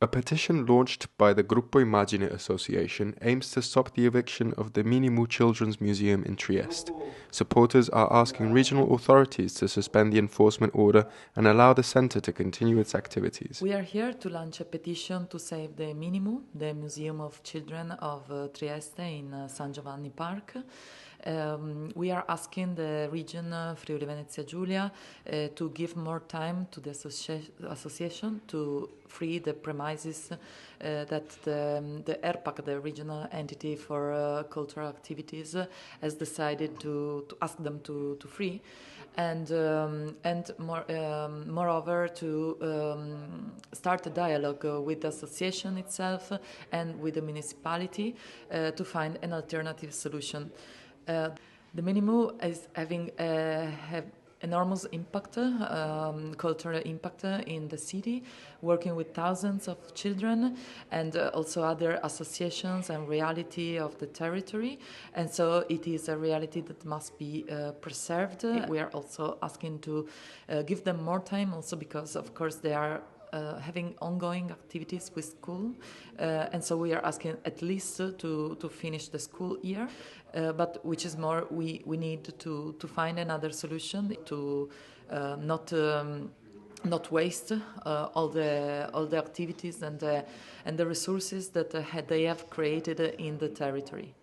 A petition launched by the Gruppo Immagine Association aims to stop the eviction of the Minimu Children's Museum in Trieste. Supporters are asking regional authorities to suspend the enforcement order and allow the centre to continue its activities. We are here to launch a petition to save the Minimu, the Museum of Children of Trieste in San Giovanni Park. We are asking the region Friuli Venezia Giulia to give more time to the association to free the premises that the ERPAC, the regional entity for cultural activities, has decided to ask them to free. And moreover, to start a dialogue with the association itself and with the municipality to find an alternative solution. The Minimu is having enormous impact, cultural impact in the city, working with thousands of children and also other associations and reality of the territory. And so it is a reality that must be preserved. We are also asking to give them more time also because, of course, they are having ongoing activities with school, and so we are asking at least to finish the school year, but which is more, we need to find another solution to not waste all the activities and the resources that they have created in the territory.